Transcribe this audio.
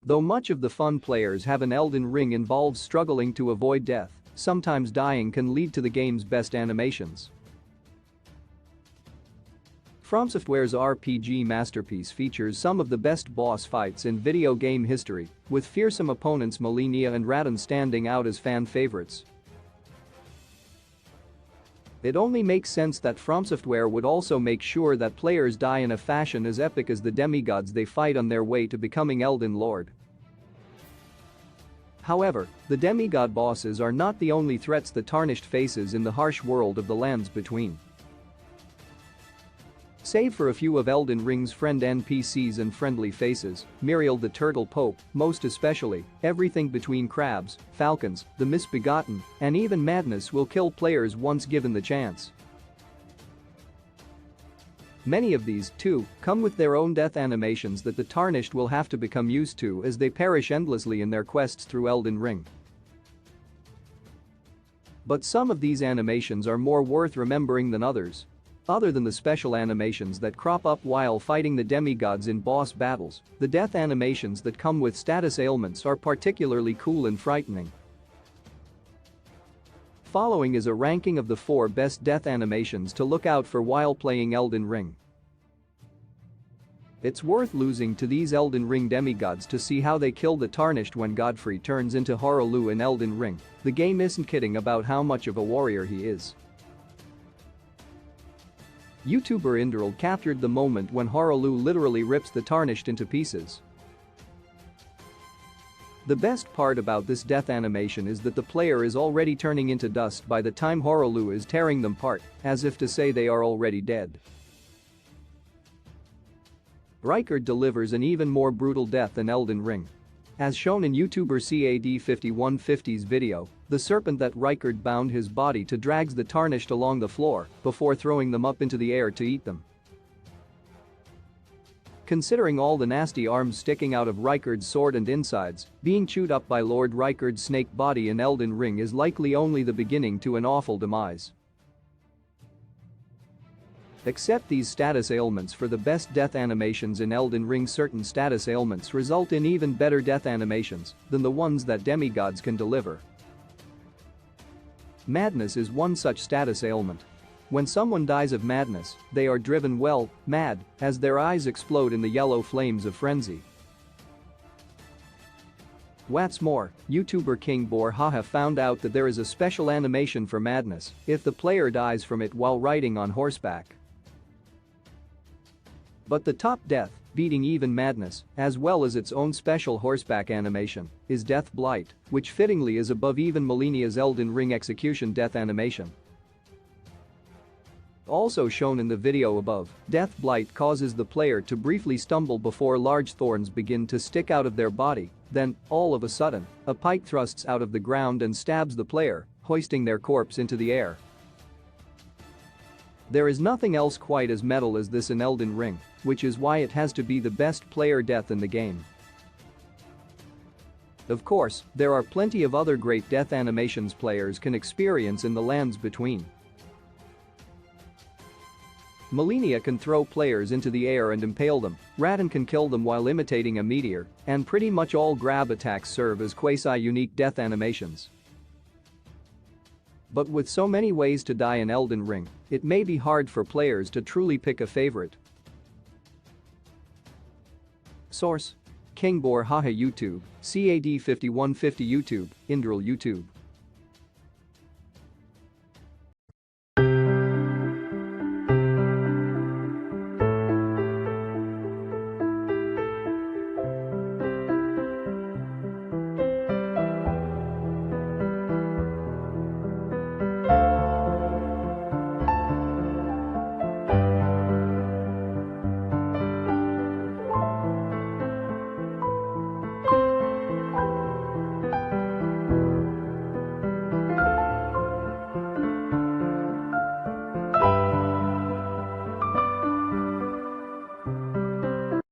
Though much of the fun players have in Elden Ring involves struggling to avoid death, sometimes dying can lead to the game's best animations. FromSoftware's RPG masterpiece features some of the best boss fights in video game history, with fearsome opponents Malenia and Radon standing out as fan favorites. It only makes sense that FromSoftware would also make sure that players die in a fashion as epic as the demigods they fight on their way to becoming Elden Lord. However, the demigod bosses are not the only threats the Tarnished faces in the harsh world of the Lands Between. Save for a few of Elden Ring's friend NPCs and friendly faces, Muriel the Turtle Pope, most especially, everything between crabs, falcons, the misbegotten, and even madness will kill players once given the chance. Many of these, too, come with their own death animations that the Tarnished will have to become used to as they perish endlessly in their quests through Elden Ring. But some of these animations are more worth remembering than others. Other than the special animations that crop up while fighting the demigods in boss battles, the death animations that come with status ailments are particularly cool and frightening. Following is a ranking of the 4 best death animations to look out for while playing Elden Ring. It's worth losing to these Elden Ring demigods to see how they kill the Tarnished when Godfrey turns into Horaloo in Elden Ring. The game isn't kidding about how much of a warrior he is. YouTuber Indral captured the moment when Horaloo literally rips the Tarnished into pieces. The best part about this death animation is that the player is already turning into dust by the time Horaloo is tearing them apart, as if to say they are already dead. Rykard delivers an even more brutal death than Elden Ring. As shown in YouTuber CAD5150's video, the serpent that Rykard bound his body to drags the Tarnished along the floor before throwing them up into the air to eat them. Considering all the nasty arms sticking out of Rykard's sword and insides, being chewed up by Lord Rykard's snake body in Elden Ring is likely only the beginning to an awful demise. Accept these status ailments for the best death animations in Elden Ring. Certain status ailments result in even better death animations than the ones that demigods can deliver. Madness is one such status ailment. When someone dies of madness, they are driven mad, as their eyes explode in the yellow flames of frenzy. What's more, YouTuber King Borhaha found out that there is a special animation for madness if the player dies from it while riding on horseback. But the top death, beating even madness, as well as its own special horseback animation, is Death Blight, which fittingly is above even Malenia's Elden Ring execution death animation. Also shown in the video above, Death Blight causes the player to briefly stumble before large thorns begin to stick out of their body, then, all of a sudden, a pike thrusts out of the ground and stabs the player, hoisting their corpse into the air. There is nothing else quite as metal as this in Elden Ring, which is why it has to be the best player death in the game. Of course, there are plenty of other great death animations players can experience in the Lands Between. Malenia can throw players into the air and impale them, Radon can kill them while imitating a meteor, and pretty much all grab attacks serve as quasi-unique death animations. But with so many ways to die in Elden Ring, it may be hard for players to truly pick a favorite. Source: King Borhaha YouTube, CAD5150 YouTube, Indral YouTube.